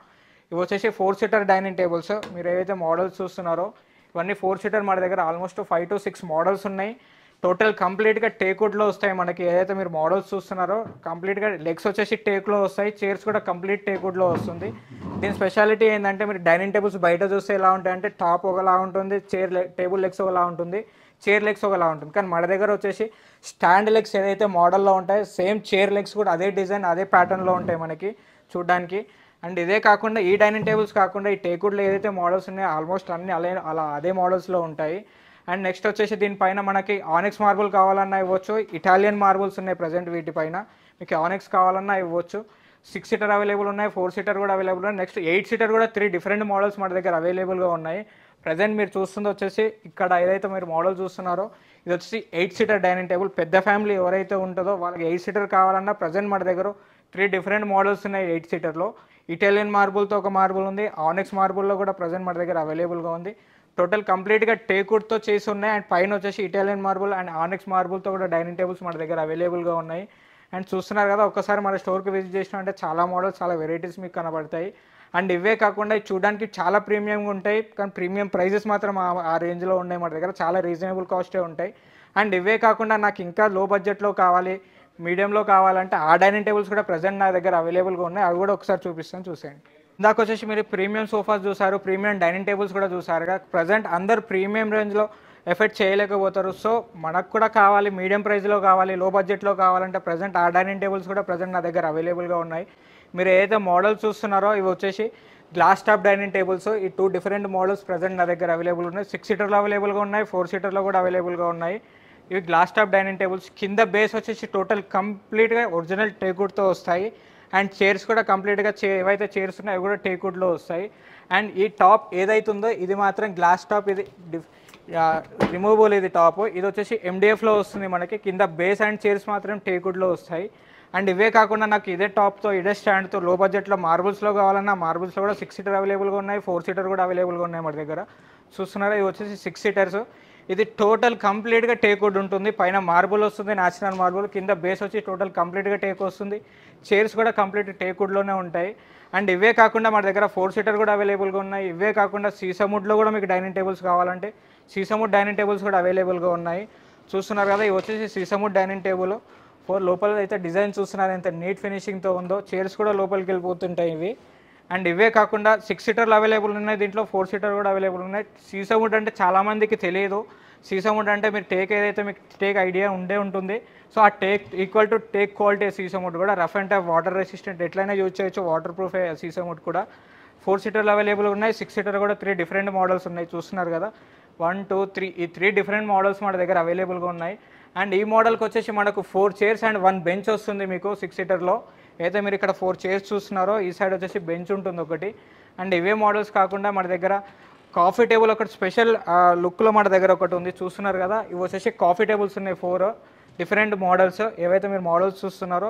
ఇవి వచ్చేసి 4 సీటర్ డైనింగ్ టేబుల్స్. మీరు ఏవైతే మోడల్స్ చూస్తున్నారో ఇవన్నీ 4 సీటర్ మన దగ్గర ఆల్మోస్ట్ 5 to 6 మోడల్స్ ఉన్నాయి. టోటల్ కంప్లీట్గా టేకుడ్లో వస్తాయి మనకి. ఏదైతే మీరు మోడల్స్ చూస్తున్నారో కంప్లీట్గా లెగ్స్ వచ్చేసి టేక్లో వస్తాయి, చైర్స్ కూడా కంప్లీట్ టేకుడ్లో వస్తుంది. దీని స్పెషాలిటీ ఏంటంటే మీరు డైనింగ్ టేబుల్స్ బయట చూస్తే ఎలా ఉంటాయంటే టాప్ ఒకలా ఉంటుంది, టేబుల్ లెగ్స్ ఒకలా ఉంటుంది, చైర్ లెగ్స్ ఒకలా ఉంటుంది. కానీ మన దగ్గర వచ్చేసి స్టాండ్ లెగ్స్ ఏదైతే మోడల్లో ఉంటాయో సేమ్ చైర్ లెగ్స్ కూడా అదే డిజైన్ అదే ప్యాటర్న్లో ఉంటాయి మనకి చూడడానికి. అండ్ ఇదే కాకుండా ఈ డైనింగ్ టేబుల్స్ కాకుండా ఈ టేకుడ్లో ఏదైతే మోడల్స్ ఉన్నాయో ఆల్మోస్ట్ అన్ని అదే మోడల్స్లో ఉంటాయి. అండ్ నెక్స్ట్ వచ్చేసి దీనిపైన మనకి ఆనెక్స్ మార్బుల్ కావాలన్నా ఇవ్వచ్చు, ఇటాలియన్ మార్బుల్స్ ఉన్నాయి ప్రజెంట్ వీటిపైన. మీకు ఆనెక్స్ కావాలన్నా ఇవ్వచ్చు. 6 సీటర్ అవైలబుల్ ఉన్నాయి, 4 సీటర్ కూడా అవైలబుల్ ఉన్నాయి. నెక్స్ట్ 8 సీటర్ కూడా 3 డిఫరెంట్ మోడల్స్ మన దగ్గర అవైలబుల్గా ఉన్నాయి. ప్రజెంట్ మీరు చూస్తుంది వచ్చేసి ఇక్కడ ఏదైతే మీరు మోడల్ చూస్తున్నారో ఇది వచ్చేసి 8 సీటర్ డైనింగ్ టేబుల్. పెద్ద ఫ్యామిలీ ఎవరైతే ఉంటుందో వాళ్ళకి 8 సీటర్ కావాలన్నా ప్రజెంట్ మన దగ్గర 3 డిఫరెంట్ మోడల్స్ ఉన్నాయి 8 సీటర్లో. ఇటాలియన్ మార్బుల్తో ఒక మార్బుల్ ఉంది, ఆనెక్స్ మార్బుల్లో కూడా ప్రజెంట్ మన దగ్గర అవైలబుల్గా ఉంది. టోటల్ కంప్లీట్గా టేకుడ్తో చేసి ఉన్నాయి. అండ్ పైన వచ్చేసి ఇటాలియన్ మార్బుల్ అండ్ ఆనెక్స్ మార్బుల్తో కూడా డైనింగ్ టేబుల్స్ మన దగ్గర అవైలబుల్గా ఉన్నాయి. అండ్ చూస్తున్నారు కదా, ఒక్కసారి మన స్టోర్కి విజిట్ చేసినా అంటే చాలా మోడల్స్, చాలా వెరైటీస్ మీకు కనబడతాయి. అండ్ ఇవే కాకుండా ఇవి చూడడానికి చాలా ప్రీమియంగా ఉంటాయి, కానీ ప్రీమియం ప్రైజెస్ మాత్రం ఆ రేంజ్లో ఉన్నాయి మన దగ్గర. చాలా రీజనబుల్ కాస్టే ఉంటాయి. అండ్ ఇవే కాకుండా నాకు ఇంకా లో బడ్జెట్లో కావాలి, మీడియంలో కావాలంటే ఆ డైనింగ్ టేబుల్స్ కూడా ప్రజెంట్ నా దగ్గర అవైలబుల్గా ఉన్నాయి. అవి కూడా ఒకసారి చూపిస్తాను, చూసేయండి. ఇందాక వచ్చేసి మీరు ప్రీమియం సోఫాస్ చూసారు, ప్రీమియం డైనింగ్ టేబుల్స్ కూడా చూసారు కదా. ప్రజెంట్ అందరు ప్రీమియం రేంజ్లో ఎఫెక్ట్ చేయలేకపోతారు. సో మనకు కూడా కావాలి, మీడియం ప్రైస్లో కావాలి, లో బడ్జెట్లో కావాలంటే ప్రజెంట్ ఆ డైనింగ్ టేబుల్స్ కూడా ప్రజెంట్ నా దగ్గర అవైలబుల్గా ఉన్నాయి. మీరు ఏదైతే మోడల్స్ చూస్తున్నారో ఇవి వచ్చేసి గ్లాస్ టాప్ డైనింగ్ టేబుల్స్. ఈ 2 డిఫరెంట్ మోడల్స్ ప్రజెంట్ నా దగ్గర అవైలబుల్ ఉన్నాయి. 6 సీటర్లో అవైలబుల్గా ఉన్నాయి, 4 సీటర్లో కూడా అవైలబుల్గా ఉన్నాయి. ఇవి గ్లాస్ టాప్ డైనింగ్ టేబుల్స్. కింద బేస్ వచ్చేసి టోటల్ కంప్లీట్గా ఒరిజినల్ టేకుడ్తో వస్తాయి. అండ్ చైర్స్ కూడా కంప్లీట్గా ఏవైతే చైర్స్ ఉన్నాయో అవి కూడా టేకుడ్లో వస్తాయి. అండ్ ఈ టాప్ ఏదైతుందో ఇది మాత్రం గ్లాస్ టాప్, ఇది రిమూవబుల్. ఇది టాప్ ఇది వచ్చేసి MDFలో వస్తుంది మనకి. కింద బేస్ అండ్ చైర్స్ మాత్రం టేకుడ్లో వస్తాయి. అండ్ ఇవే కాకుండా నాకు ఇదే టాప్తో ఇదే స్టాండ్తో లో బడ్జెట్లో మార్బుల్స్లో కావాలన్నా మార్బుల్స్లో కూడా 6 సీటర్ అవైలబుల్గా ఉన్నాయి, 4 సీటర్ కూడా అవైలబుల్గా ఉన్నాయి మన దగ్గర. చూస్తున్నారా, ఇవి వచ్చేసి 6 సీటర్స్. ఇది టోటల్ కంప్లీట్గా టేకుడ్ ఉంటుంది. పైన మార్బుల్ వస్తుంది, న్యాచురల్ మార్బుల్. కింద బేస్ వచ్చి టోటల్ కంప్లీట్గా టేక్ వస్తుంది. చైర్స్ కూడా కంప్లీట్ టేకుడ్లోనే ఉంటాయి. అండ్ ఇవే కాకుండా మన దగ్గర 4 సీటర్ కూడా అవైలబుల్గా ఉన్నాయి. ఇవే కాకుండా సీసముడ్లో కూడా మీకు డైనింగ్ టేబుల్స్ కావాలంటే సీసముడ్ డైనింగ్ టేబుల్స్ కూడా అవైలబుల్గా ఉన్నాయి. చూస్తున్నారు కదా, ఇవి వచ్చేసి సీసముడ్ డైనింగ్ టేబుల్. లోపల అయితే డిజైన్ చూస్తున్నారు ఎంత నీట్ ఫినిషింగ్తో ఉందో. చైర్స్ కూడా లోపలికి వెళ్ళిపోతుంటాయి ఇవి. అండ్ ఇవే కాకుండా 6 సీటర్లు అవైలబుల్ ఉన్నాయి, దీంట్లో 4 సీటర్ కూడా అవైలబుల్ ఉన్నాయి. సీసముడ్ అంటే చాలామందికి తెలియదు. సీసముడ్ అంటే మీరు టేక్ ఏదైతే మీకు టేక్ ఐడియా ఉంటుంది. సో ఆ teak equal to teak quality సీసముడ్ కూడా. Rough and tough, water resistant, ఎట్లయినా యూజ్ చేయొచ్చు, వాటర్ ప్రూఫే సీసముడ్ కూడా. 4 సీటర్లు అవైలబుల్ ఉన్నాయి, 6 సీటర్ కూడా 3 డిఫరెంట్ మోడల్స్ ఉన్నాయి. చూస్తున్నారు కదా, 1, 2, 3 ఈ 3 డిఫరెంట్ మోడల్స్ మన దగ్గర అవైలబుల్గా ఉన్నాయి. అండ్ ఈ మోడల్కి వచ్చేసి మనకు 4 చైర్స్ అండ్ 1 బెంచ్ వస్తుంది మీకు 6 సీటర్లో. అయితే మీరు ఇక్కడ 4 చైర్స్ చూస్తున్నారో ఈ సైడ్ వచ్చేసి బెంచ్ ఉంటుంది ఒకటి. అండ్ ఇవే మోడల్స్ కాకుండా మన దగ్గర కాఫీ టేబుల్ ఒకటి స్పెషల్ లుక్లో మన దగ్గర ఒకటి ఉంది. చూస్తున్నారు కదా, ఇవి వచ్చేసి కాఫీ టేబుల్స్ ఉన్నాయి 4 డిఫరెంట్ మోడల్స్. ఏవైతే మీరు మోడల్స్ చూస్తున్నారో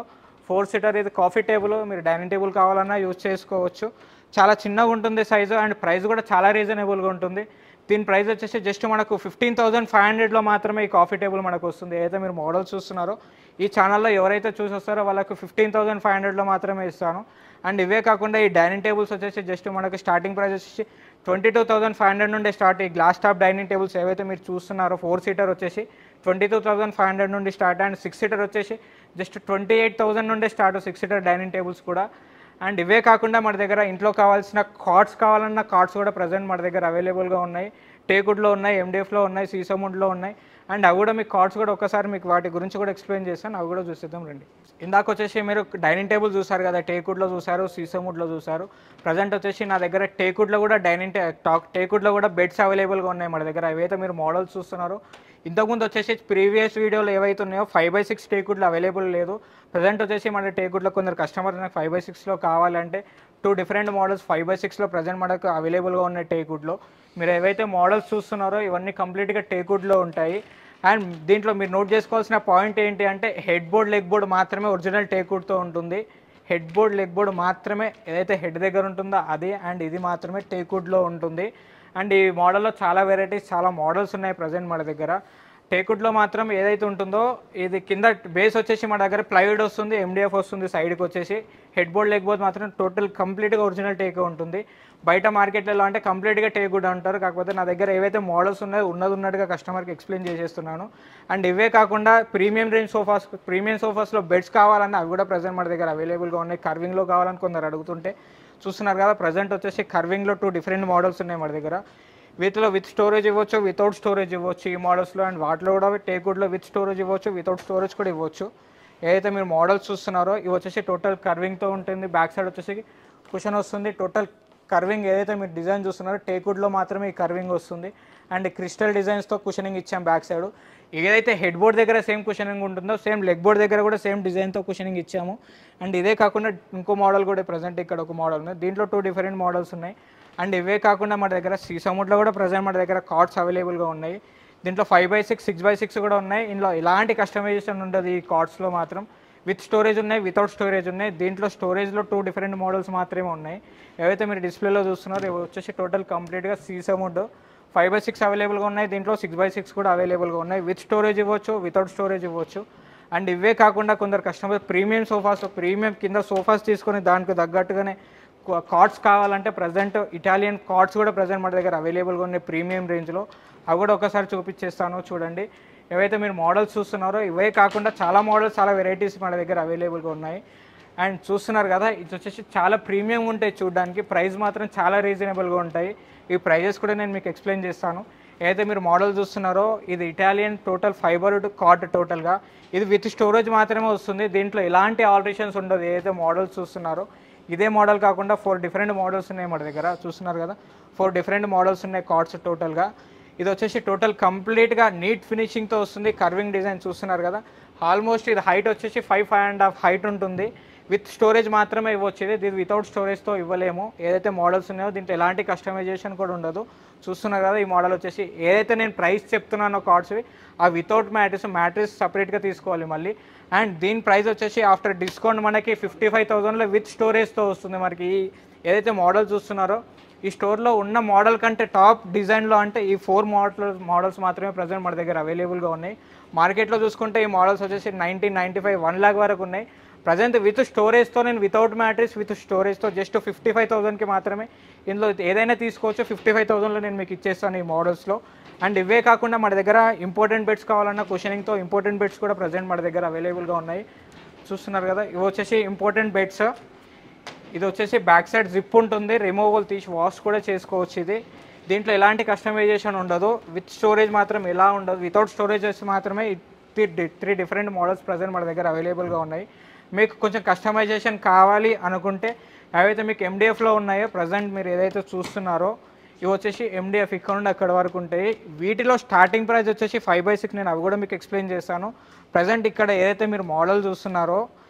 4 సీటర్ ఇది కాఫీ టేబుల్. మీరు డైనింగ్ టేబుల్ కావాలన్నా యూజ్ చేసుకోవచ్చు. చాలా చిన్నగా ఉంటుంది సైజు. అండ్ ప్రైస్ కూడా చాలా రీజనబుల్గా ఉంటుంది. దీని ప్రైస్ వచ్చేసి జస్ట్ మనకు 15,500లో మాత్రమే ఈ కాఫీ టేబుల్ మనకు వస్తుంది. ఏదైతే మీరు మోడల్స్ చూస్తున్నారో ఈ ఛానల్లో ఎవరైతే చూసి వస్తారో వాళ్ళకు 15,500లో మాత్రమే ఇస్తాను. అండ్ ఇవే కాకుండా ఈ డైనింగ్ టేబుల్స్ వచ్చేసి జస్ట్ మనకు స్టార్టింగ్ ప్రైస్ వచ్చేసి 22,500 నుండి స్టార్ట్. ఈ గ్లాస్ టాప్ డైనింగ్ టేబుల్స్ ఏవైతే మీరు చూస్తున్నారో 4 సీటర్ వచ్చేసి 22,500 నుండి స్టార్ట్. అండ్ 6 సీటర్ వచ్చేసి జస్ట్ 28,000 నుండి స్టార్ట్ 6 సీటర్ డైనింగ్ టేబుల్స్ కూడా. అండ్ ఇవే కాకుండా మన దగ్గర ఇంట్లో కావాల్సిన కార్డ్స్ కావాలన్న కార్డ్స్ కూడా ప్రజెంట్ మన దగ్గర అవైలబుల్గా ఉన్నాయి. టేకుడ్లో ఉన్నాయి, MDFలో ఉన్నాయి, సీసముడ్లో ఉన్నాయి. అండ్ అవి కూడా మీకు కార్డ్స్ కూడా ఒకసారి మీకు వాటి గురించి కూడా ఎక్స్ప్లెయిన్ చేస్తాను, అవి కూడా చూసేద్దాం రండి. ఇందాక వచ్చేసి మీరు డైనింగ్ టేబుల్ చూసారు కదా, టేకుడ్లో చూసారు, సీసముడ్లో చూసారు. ప్రజెంట్ వచ్చేసి నా దగ్గర టేకుడ్లో కూడా టేకుడ్లో కూడా బెడ్స్ అవైలబుల్గా ఉన్నాయి మన దగ్గర. ఏవైతే మీరు మోడల్స్ చూస్తున్నారో ఇంతకుముందు వచ్చేసి ప్రీవియస్ వీడియోలో ఏవైతే ఉన్నాయో 5x6 టేకుడ్లు అవైలబుల్ లేదు. ప్రజెంట్ వచ్చేసి మన టేకుడ్లో కొందరు కస్టమర్ నాకు 5x6లో కావాలంటే 2 డిఫరెంట్ మోడల్స్ 5x6లో ప్రజెంట్ మనకు అవైలబుల్గా ఉన్నాయి టేకుడ్లో. మీరు ఏవైతే మోడల్స్ చూస్తున్నారో ఇవన్నీ కంప్లీట్గా టేకుడ్లో ఉంటాయి. అండ్ దీంట్లో మీరు నోట్ చేసుకోవాల్సిన పాయింట్ ఏంటి అంటే హెడ్ బోర్డ్, లెగ్ బోర్డ్ మాత్రమే ఒరిజినల్ టేకుడ్తో ఉంటుంది. హెడ్ బోర్డ్, లెగ్ బోర్డ్ మాత్రమే ఏదైతే హెడ్ దగ్గర ఉంటుందో అదే. అండ్ ఇది మాత్రమే టేకుడ్లో ఉంటుంది. అండ్ ఈ మోడల్లో చాలా వెరైటీస్, చాలా మోడల్స్ ఉన్నాయి ప్రజెంట్ మన దగ్గర. టేకుడ్లో మాత్రం ఏదైతే ఉంటుందో ఇది కింద బేస్ వచ్చేసి మన దగ్గర ప్లైవుడ్ వస్తుంది, MDF వస్తుంది సైడ్కి వచ్చేసి. హెడ్ బోర్డ్, లెగ్ బోర్డ్ మాత్రం టోటల్ కంప్లీట్గా ఒరిజినల్ టేక్ ఉంటుంది. బయట మార్కెట్లలో అంటే కంప్లీట్గా టేకుడ్ అంటారు. కాకపోతే నా దగ్గర ఏవైతే మోడల్స్ ఉన్నాయో ఉన్నట్టుగా కస్టమర్కి ఎక్స్ప్లెయిన్ చేసేస్తున్నాను. అండ్ ఇవే కాకుండా ప్రీమియం రేంజ్ సోఫాస్లో బెడ్స్ కావాలన్నా అవి కూడా ప్రజెంట్ మన దగ్గర అవైలబుల్గా ఉన్నాయి. కర్వింగ్లో కావాలని కొందరు అడుగుతుంటే చూస్తున్నారు కదా, ప్రజెంట్ వచ్చేసి కర్వింగ్లో 2 డిఫరెంట్ మోడల్స్ ఉన్నాయి మన దగ్గర. వీటిలో విత్ స్టోరేజ్ ఇవ్వచ్చు, వితౌట్ స్టోరేజ్ ఇవ్వచ్చు ఈ మోడల్స్లో. అండ్ వాటిలో కూడా టేకుడ్లో విత్ స్టోరేజ్ ఇవ్వచ్చు, వితౌట్ స్టోరేజ్ కూడా ఇవ్వచ్చు. ఏదైతే మీరు మోడల్స్ చూస్తున్నారో ఇవి వచ్చేసి టోటల్ కర్వింగ్తో ఉంటుంది. బ్యాక్ సైడ్ వచ్చేసి కుషన్ వస్తుంది. టోటల్ కర్వింగ్ ఏదైతే మీరు డిజైన్ చూస్తున్నారో టేకుడ్లో మాత్రమే ఈ కర్వింగ్ వస్తుంది. అండ్ క్రిస్టల్ డిజైన్స్తో కుషనింగ్ ఇచ్చాం బ్యాక్ సైడ్. ఏదైతే హెడ్ బోర్డ్ దగ్గర సేమ్ కుషనింగ్ ఉంటుందో సేమ్ లెగ్ బోర్డ్ దగ్గర కూడా సేమ్ డిజైన్తో కుషనింగ్ ఇచ్చాము. అండ్ ఇదే కాకుండా ఇంకో మోడల్ కూడా ప్రజెంట్ ఇక్కడ ఒక మోడల్ ఉంది. దీంట్లో 2 డిఫరెంట్ మోడల్స్ ఉన్నాయి. అండ్ ఇవే కాకుండా మన దగ్గర సీసముడ్లో కూడా ప్రజెంట్ మన దగ్గర కార్డ్స్ అవైలబుల్గా ఉన్నాయి. దీంట్లో 5x6 6x6 కూడా ఉన్నాయి. ఇందులో ఎలాంటి కస్టమైజేషన్ ఉండదు ఈ కార్డ్స్లో మాత్రం. విత్ స్టోరేజ్ ఉన్నాయి, వితౌట్ స్టోరేజ్ ఉన్నాయి. దీంట్లో స్టోరేజ్లో 2 డిఫరెంట్ మోడల్స్ మాత్రమే ఉన్నాయి. ఏవైతే మీరు డిస్ప్లేలో చూస్తున్నారో ఇవి వచ్చేసి టోటల్ కంప్లీట్గా సీసముడ్ 5x6 అవైలబుల్గా ఉన్నాయి. దీంట్లో 6x6 కూడా అవైలబుల్గా ఉన్నాయి. విత్ స్టోరేజ్ ఇవ్వచ్చు, వితౌట్ స్టోరేజ్ ఇవ్వచ్చు. అండ్ ఇవే కాకుండా కొందరు కస్టమర్ ప్రీమియం సోఫాస్, ప్రీమియం కింద సోఫాస్ తీసుకొని దానికి తగ్గట్టుగానే కార్డ్స్ కావాలంటే ప్రజెంట్ ఇటాలియన్ కార్డ్స్ కూడా ప్రజెంట్ మన దగ్గర అవైలబుల్గా ఉన్నాయి ప్రీమియం రేంజ్లో. అవి కూడా ఒకసారి చూపించేస్తాను చూడండి. ఏవైతే మీరు మోడల్స్ చూస్తున్నారో ఇవే కాకుండా చాలా మోడల్స్, చాలా వెరైటీస్ మన దగ్గర అవైలబుల్గా ఉన్నాయి. అండ్ చూస్తున్నారు కదా, ఇది వచ్చేసి చాలా ప్రీమియం ఉంటాయి చూడడానికి. ప్రైస్ మాత్రం చాలా రీజనబుల్గా ఉంటాయి. ఈ ప్రైజెస్ కూడా నేను మీకు ఎక్స్ప్లెయిన్ చేస్తాను. ఏదైతే మీరు మోడల్ చూస్తున్నారో ఇది ఇటాలియన్ టోటల్ ఫైబర్ కార్డ్ టోటల్గా. ఇది విత్ స్టోరేజ్ మాత్రమే వస్తుంది. దీంట్లో ఎలాంటి ఆల్టరేషన్స్ ఉండదు. ఏదైతే మోడల్స్ చూస్తున్నారో ఇదే మోడల్ కాకుండా 4 డిఫరెంట్ మోడల్స్ ఉన్నాయి మన దగ్గర. చూస్తున్నారు కదా, 4 డిఫరెంట్ మోడల్స్ ఉన్నాయి కార్డ్స్ టోటల్గా. ఇది వచ్చేసి టోటల్ కంప్లీట్గా నీట్ ఫినిషింగ్తో వస్తుంది. కర్వింగ్ డిజైన్ చూస్తున్నారు కదా. ఆల్మోస్ట్ ఇది హైట్ వచ్చేసి 5.5 హైట్ ఉంటుంది. విత్ స్టోరేజ్ మాత్రమే ఇవ్వచ్చు. ఇది వితౌట్ స్టోరేజ్తో ఇవ్వలేము. ఏదైతే మోడల్స్ ఉన్నాయో దీంట్లో ఎలాంటి కస్టమైజేషన్ కూడా ఉండదు. చూస్తున్నారు కదా, ఈ మోడల్ వచ్చేసి ఏదైతే నేను ప్రైస్ చెప్తున్నానో కార్డ్స్వి ఆ వితౌట్ మ్యాట్రిస్ సపరేట్గా తీసుకోవాలి మళ్ళీ. అండ్ దీని ప్రైస్ వచ్చేసి ఆఫ్టర్ డిస్కౌంట్ మనకి 55,000లో విత్ స్టోరేజ్తో వస్తుంది. మనకి ఏదైతే మోడల్ చూస్తున్నారో ఈ స్టోర్లో ఉన్న మోడల్ కంటే టాప్ డిజైన్లో అంటే ఈ 4 మోడల్స్ మాత్రమే ప్రజెంట్ మన దగ్గర అవైలబుల్గా ఉన్నాయి. మార్కెట్లో చూసుకుంటే ఈ మోడల్స్ వచ్చేసి 90, 95, 1 lakh వరకు ఉన్నాయి. ప్రజెంట్ విత్ స్టోరేజ్తో నేను వితౌట్ మ్యాట్రిస్ విత్ స్టోరేజ్తో జస్ట్ 55,000కి మాత్రమే ఇందులో ఏదైనా తీసుకోవచ్చు. 55,000లో నేను మీకు ఇచ్చేస్తాను ఈ మోడల్స్లో. అండ్ ఇవే కాకుండా మన దగ్గర ఇంపార్టెంట్ బెడ్స్ కావాలన్నా కుషనింగ్తో ఇంపార్టెంట్ బెడ్స్ కూడా ప్రజెంట్ మన దగ్గర అవైలబుల్గా ఉన్నాయి. చూస్తున్నారు కదా, ఇవి వచ్చేసి ఇంపార్టెంట్ బెడ్స్. ఇది వచ్చేసి బ్యాక్ సైడ్ జిప్ ఉంటుంది, రిమూవల్ తీసి వాష్ కూడా చేసుకోవచ్చు. దీంట్లో ఎలాంటి కస్టమైజేషన్ ఉండదు. విత్ స్టోరేజ్ మాత్రం ఎలా ఉండదు. వితౌట్ స్టోరేజ్ మాత్రమే 3 డిఫరెంట్ మోడల్స్ ప్రజెంట్ మన దగ్గర అవైలబుల్గా ఉన్నాయి. మీకు కొంచెం కస్టమైజేషన్ కావాలి అనుకుంటే ఏవైతే మీకు MDFలో ఉన్నాయో ప్రజెంట్ మీరు ఏదైతే చూస్తున్నారో ఇవి వచ్చేసి MDF ఇక్కడ నుండి అక్కడ వరకు ఉంటాయి. వీటిలో స్టార్టింగ్ ప్రైస్ వచ్చేసి 5x6. నేను అవి కూడా మీకు ఎక్స్ప్లెయిన్ చేస్తాను. ప్రజెంట్ ఇక్కడ ఏదైతే మీరు మోడల్ చూస్తున్నారో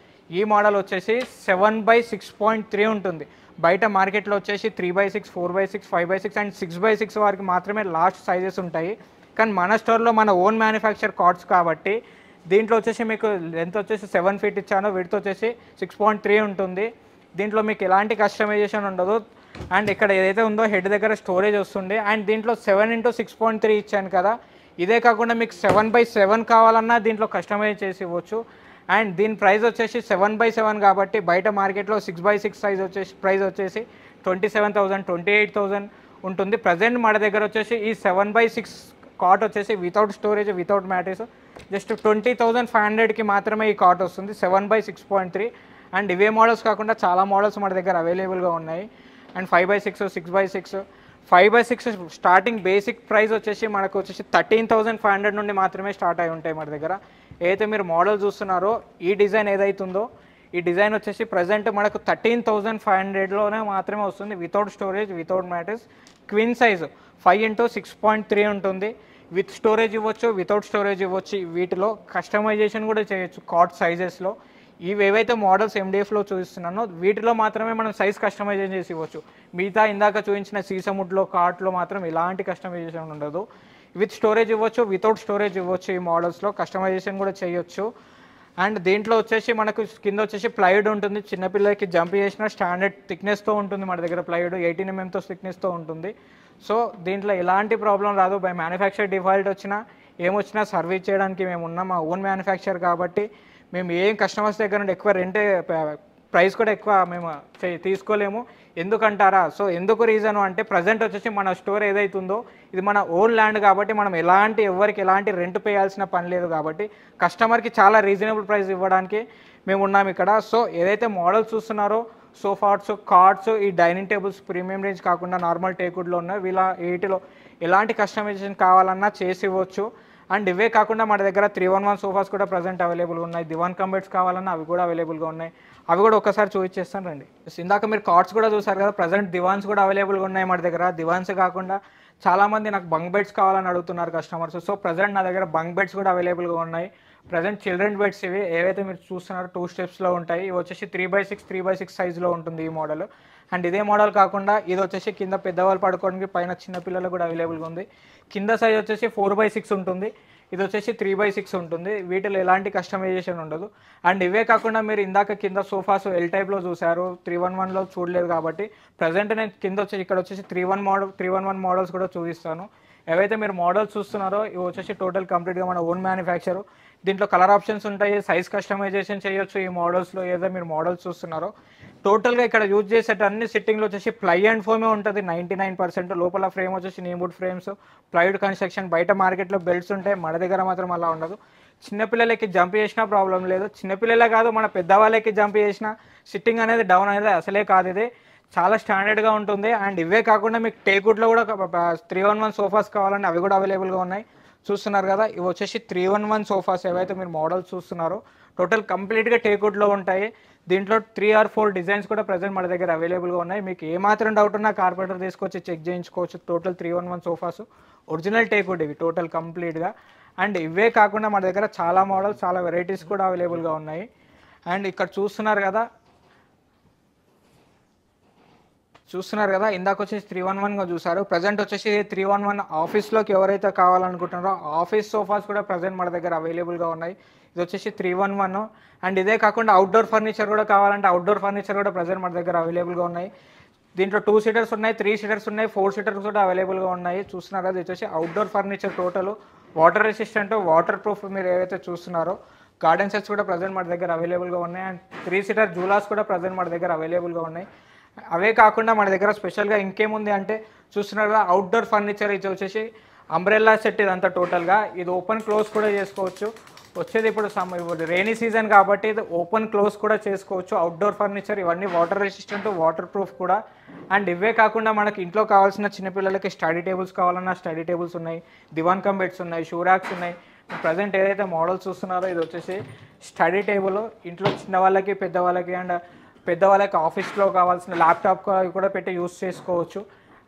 ఈ మోడల్ వచ్చేసి 7/6.3 ఉంటుంది. బయట మార్కెట్లో వచ్చేసి 3/6, 4/6, 5/6 అండ్ 6/6 వరకు మాత్రమే లాస్ట్ సైజెస్ ఉంటాయి. కానీ మన స్టోర్లో మన ఓన్ మ్యానుఫ్యాక్చర్ కార్డ్స్ కాబట్టి దీంట్లో వచ్చేసి మీకు లెంత్ వచ్చేసి 7 feet ఇచ్చాను, విడ్త్ వచ్చేసి 6.3 ఉంటుంది. దీంట్లో మీకు ఎలాంటి కస్టమైజేషన్ ఉండదు. అండ్ ఇక్కడ ఏదైతే ఉందో హెడ్ దగ్గర స్టోరేజ్ వస్తుంది. అండ్ దీంట్లో 7x6.3 ఇచ్చాను కదా, ఇదే కాకుండా మీకు 7/7 కావాలన్నా దీంట్లో కస్టమైజ్ చేసి ఇవ్వచ్చు. అండ్ దీని ప్రైస్ వచ్చేసి 7/7 కాబట్టి బయట మార్కెట్లో 6/6 సైజ్ వచ్చేసి ప్రైస్ వచ్చేసి 27,000, 28,000 ఉంటుంది. ప్రజెంట్ మన దగ్గర వచ్చేసి ఈ 7/6 కాట్ వచ్చేసి without storage without mattress just 20,500కి మాత్రమే ఈ కాట్ వస్తుంది 7/6.3. అండ్ ఇవే మోడల్స్ కాకుండా చాలా మోడల్స్ మన దగ్గర అవైలబుల్గా ఉన్నాయి. అండ్ 5/6, 6/6, 5/6 స్టార్టింగ్ బేసిక్ ప్రైస్ వచ్చేసి మనకు వచ్చేసి 13,500 నుండి మాత్రమే స్టార్ట్ అయి ఉంటాయి మన దగ్గర. ఏదైతే మీరు మోడల్ చూస్తున్నారో ఈ డిజైన్ ఏదైతుందో ఈ డిజైన్ వచ్చేసి ప్రజెంట్ మనకు 13,500లోనే మాత్రమే వస్తుంది without storage without mattress. Queen size 5x6.3 ఉంటుంది. విత్ స్టోరేజ్ ఇవ్వచ్చు, వితౌట్ స్టోరేజ్ ఇవ్వచ్చు. వీటిలో కస్టమైజేషన్ కూడా చేయొచ్చు కార్డ్ సైజెస్లో. ఇవి ఏవైతే మోడల్స్ MDFలో చూపిస్తున్నానో వీటిలో మాత్రమే మనం సైజ్ కస్టమైజేషన్ చేసి ఇవ్వచ్చు. మిగతా ఇందాక చూపించిన సీసముడ్లో కార్ట్లో మాత్రం ఎలాంటి కస్టమైజేషన్ ఉండదు. విత్ స్టోరేజ్ ఇవ్వచ్చు, వితౌట్ స్టోరేజ్ ఇవ్వచ్చు. ఈ మోడల్స్లో కస్టమైజేషన్ కూడా చేయొచ్చు. అండ్ దీంట్లో వచ్చేసి మనకు కింద వచ్చేసి ప్లైవుడ్ ఉంటుంది. చిన్నపిల్లలకి జంప్ చేసిన స్టాండర్డ్ థిక్నెస్తో ఉంటుంది మన దగ్గర. ప్లైవుడ్ 18 mm థిక్నెస్తో ఉంటుంది. సో దీంట్లో ఎలాంటి ప్రాబ్లం రాదు. బై మ్యానుఫ్యాక్చర్ డిఫాల్ట్ వచ్చినా ఏమొచ్చినా సర్వీస్ చేయడానికి మేము ఉన్నాం. మా ఓన్ మ్యానుఫ్యాక్చర్ కాబట్టి మేము ఏం కస్టమర్స్ దగ్గర నుండి ఎక్కువ రెంటే ప్రైస్ కూడా ఎక్కువ మేము తీసుకోలేము. ఎందుకంటారా? సో ఎందుకు రీజన్ అంటే ప్రజెంట్ వచ్చేసి మన స్టోర్ ఏదైతుందో ఇది మన ఓన్ ల్యాండ్ కాబట్టి మనం ఎవరికి ఎలాంటి రెంట్ పేయాల్సిన పని లేదు కాబట్టి కస్టమర్కి చాలా రీజనబుల్ ప్రైస్ ఇవ్వడానికి మేము ఉన్నాం ఇక్కడ. సో ఏదైతే మోడల్స్ చూస్తున్నారో సోఫాట్స్, కార్డ్స్, ఈ డైనింగ్ టేబుల్స్ ప్రీమియం రేంజ్ కాకుండా నార్మల్ టేక్వుడ్లో ఉన్నాయి. వీటిలో ఎలాంటి కస్టమైజేషన్ కావాలన్నా చేసి ఇవ్వచ్చు. అండ్ ఇవే కాకుండా మన దగ్గర 311 సోఫాస్ కూడా ప్రజెంట్ అవైలబుల్గా ఉన్నాయి. దివాన్ కంబెడ్స్ కావాలన్నా అవి కూడా అవైలబుల్గా ఉన్నాయి. అవి కూడా ఒకసారి చూపించేస్తాను రండి. ఇందాక మీరు కార్డ్స్ కూడా చూసారు కదా, ప్రజెంట్ దివాన్స్ కూడా అవైలబుల్గా ఉన్నాయి మన దగ్గర. దివాన్స్ కాకుండా చాలామంది నాకు బంక్ బెడ్స్ కావాలని అడుగుతున్నారు కస్టమర్స్. సో ప్రజెంట్ నా దగ్గర బంక్ బెడ్స్ కూడా అవైలబుల్గా ఉన్నాయి. ప్రజెంట్ చిల్డ్రన్ బెడ్స్ ఇవి ఏవైతే మీరు చూస్తున్నారో 2 స్టెప్స్లో ఉంటాయి. ఇవి వచ్చేసి 3x6 3x6 సైజులో ఉంటుంది ఈ మోడల్. అండ్ ఇదే మోడల్ కాకుండా ఇది వచ్చేసి కింద పెద్దవాళ్ళు పడుకోవడానికి, పైన చిన్న పిల్లలకు కూడా అవైలబుల్గా ఉంది. కింద సైజ్ వచ్చేసి 4x6 ఉంటుంది, ఇది వచ్చేసి 3x6 ఉంటుంది. వీటిలో ఎలాంటి కస్టమైజేషన్ ఉండదు. అండ్ ఇవే కాకుండా మీరు ఇందాక కింద సోఫాస్ ఎల్ టైప్లో చూసారు, 311లో చూడలేదు కాబట్టి ప్రజెంట్ నేను కింద వచ్చేసి ఇక్కడ వచ్చేసి 311 మోడల్స్ కూడా చూపిస్తాను. ఏవైతే మీరు మోడల్స్ చూస్తున్నారో ఇవి వచ్చేసి టోటల్ కంప్లీట్గా మన ఓన్ మ్యానుఫ్యాక్చర్. దీంట్లో కలర్ ఆప్షన్స్ ఉంటాయి, సైజ్ కస్టమైజేషన్ చేయొచ్చు. ఈ మోడల్స్లో ఏదైతే మీరు మోడల్స్ చూస్తున్నారో టోటల్గా ఇక్కడ యూజ్ చేసేట అన్ని సిట్టింగ్లో వచ్చేసి ప్లై అండ్ ఫోమే ఉంటుంది 99%. లోపల ఫ్రేమ్ వచ్చేసి నీమ్వుడ్ ఫ్రేమ్స్, ప్లైవుడ్ కన్స్ట్రక్షన్. బయట మార్కెట్లో బెల్ట్స్ ఉంటాయి, మన దగ్గర మాత్రం అలా ఉండదు. చిన్నపిల్లలకి జంప్ చేసినా ప్రాబ్లం లేదు, చిన్నపిల్లలే కాదు మన పెద్దవాళ్ళకి జంప్ చేసినా సిట్టింగ్ అనేది డౌన్ అనేది అసలే కాదు. ఇది చాలా స్టాండర్డ్గా ఉంటుంది. అండ్ ఇవే కాకుండా మీకు టేక్వుడ్లో కూడా 311 సోఫాస్ కావాలంటే అవి కూడా అవైలబుల్గా ఉన్నాయి. చూస్తున్నారు కదా, ఇవి వచ్చేసి 311 సోఫాస్ ఏవైతే మీరు మోడల్స్ చూస్తున్నారో టోటల్ కంప్లీట్గా టేక్వుడ్లో ఉంటాయి. దీంట్లో 3 or 4 డిజైన్స్ కూడా ప్రజెంట్ మన దగ్గర అవైలబుల్గా ఉన్నాయి. మీకు ఏమాత్రం డౌట్ ఉన్నా కార్పెంటర్ తీసుకొచ్చి చెక్ చేయించుకోవచ్చు. టోటల్ 311 సోఫాస్ ఒరిజినల్ టేక్వుడ్ ఇవి టోటల్ కంప్లీట్గా. అండ్ ఇవే కాకుండా మన దగ్గర చాలా మోడల్స్, చాలా వెరైటీస్ కూడా అవైలబుల్గా ఉన్నాయి. అండ్ ఇక్కడ చూస్తున్నారు కదా ఇందాక వచ్చేసి 311గా చూసారు. ప్రజెంట్ వచ్చేసి 311 ఆఫీస్లోకి ఎవరైతే కావాలనుకుంటున్నారో ఆఫీస్ సోఫాస్ కూడా ప్రజెంట్ మన దగ్గర అవైలబుల్గా ఉన్నాయి. ఇది వచ్చేసి 311. అండ్ ఇదే కాకుండా అవుట్డోర్ ఫర్నిచర్ కూడా కావాలంటే అవుట్డోర్ ఫర్నిచర్ కూడా ప్రజెంట్ మన దగ్గర అవైలబుల్గా ఉన్నాయి. దీంట్లో 2 సీటర్స్ ఉన్నాయి, 3 సీటర్స్ ఉన్నాయి, 4 సీటర్స్ కూడా అవైలబుల్గా ఉన్నాయి. చూస్తున్నారు కదా, ఇది వచ్చేసి outdoor furniture total water resistant, water proof. మీరు ఏవైతే చూస్తున్నారో గార్డెన్ సెట్స్ కూడా ప్రజెంట్ మన దగ్గర అవైలబుల్గా ఉన్నాయి. అండ్ 3 సీటర్ జూలాస్ కూడా ప్రజెంట్ మన దగ్గర అవైలబుల్గా ఉన్నాయి. అవే కాకుండా మన దగ్గర స్పెషల్గా ఇంకేముంది అంటే చూస్తున్నారు కదా, అవుట్డోర్ ఫర్నిచర్. ఇది వచ్చేసి అంబ్రెల్లా సెట్ ఇదంతా టోటల్గా. ఇది ఓపెన్ క్లోజ్ కూడా చేసుకోవచ్చు. వచ్చేది ఇప్పుడు రెయినీ సీజన్ కాబట్టి ఇది ఓపెన్ క్లోజ్ కూడా చేసుకోవచ్చు. అవుట్డోర్ ఫర్నిచర్ ఇవన్నీ వాటర్ రెసిస్టెంట్, వాటర్ ప్రూఫ్ కూడా. అండ్ ఇవే కాకుండా మనకి ఇంట్లో కావాల్సిన చిన్నపిల్లలకి స్టడీ టేబుల్స్ కావాలన్నా స్టడీ టేబుల్స్ ఉన్నాయి, దివాన్ కమ్ బెడ్స్ ఉన్నాయి, షూ ర్యాక్స్ ఉన్నాయి. ప్రజెంట్ ఏదైతే మోడల్స్ చూస్తున్నారో ఇది వచ్చేసి స్టడీ టేబుల్. ఇంట్లో చిన్నవాళ్ళకి, పెద్దవాళ్ళకి, అండ్ పెద్దవాళ్ళకి ఆఫీస్లో కావాల్సిన ల్యాప్టాప్ కూడా పెట్టి యూస్ చేసుకోవచ్చు.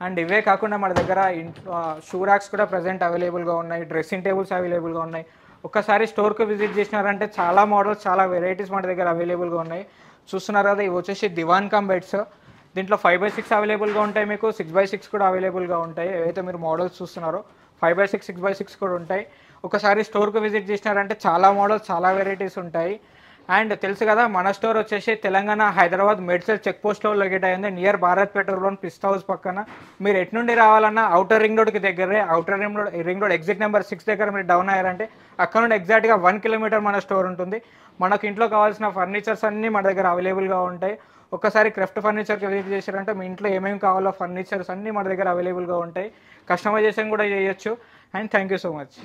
అండ్ ఇవే కాకుండా మన దగ్గర ఇంట్లో షూ ర్యాక్స్ కూడా ప్రజెంట్ అవైలబుల్గా ఉన్నాయి, డ్రెస్సింగ్ టేబుల్స్ అవైలబుల్గా ఉన్నాయి. ఒక్కసారి స్టోర్కి విజిట్ చేసినారంటే చాలా మోడల్స్, చాలా వెరైటీస్ మన దగ్గర అవైలబుల్గా ఉన్నాయి. చూస్తున్నారు కదా, ఇవి వచ్చేసి దివాన్ కమ్ బెడ్స్. దీంట్లో 5x6 అవైలబుల్గా ఉంటాయి, మీకు 6x6 కూడా అవైలబుల్గా ఉంటాయి. ఏవైతే మీరు మోడల్స్ చూస్తున్నారో 5x6, 6x6 కూడా ఉంటాయి. ఒకసారి స్టోర్కి విజిట్ చేసినారంటే చాలా మోడల్స్, చాలా వెరైటీస్ ఉంటాయి. అండ్ తెలుసు కదా, మన స్టోర్ వచ్చేసి తెలంగాణ హైదరాబాద్ మెడ్సెల్ చెక్ పోస్ట్లో లొకేట్ అయింది, నియర్ భారత్ పెట్రోల్ బంక్ పిస్తా హౌస్ పక్కన. మీరు ఎటు నుండి రావాలన్నా అవుటర్ రింగ్ రోడ్కి దగ్గరే, outer ring road exit number 6 దగ్గర మీరు డౌన్ అయ్యారంటే అక్కడ నుండి ఎగ్జాక్ట్గా 1 కిలోమీటర్ మన స్టోర్ ఉంటుంది. మనకు ఇంట్లో కావాల్సిన ఫర్నిచర్స్ అన్నీ మన దగ్గర అవైలబుల్గా ఉంటాయి. ఒకసారి క్రాఫ్ట్ ఫర్నిచర్కి విజిట్ చేశారంటే మీ ఇంట్లో ఏమేమి కావాలో ఫర్నిచర్స్ అన్నీ మన దగ్గర అవైలబుల్గా ఉంటాయి. కస్టమైజేషన్ కూడా చేయొచ్చు. And thank you so much.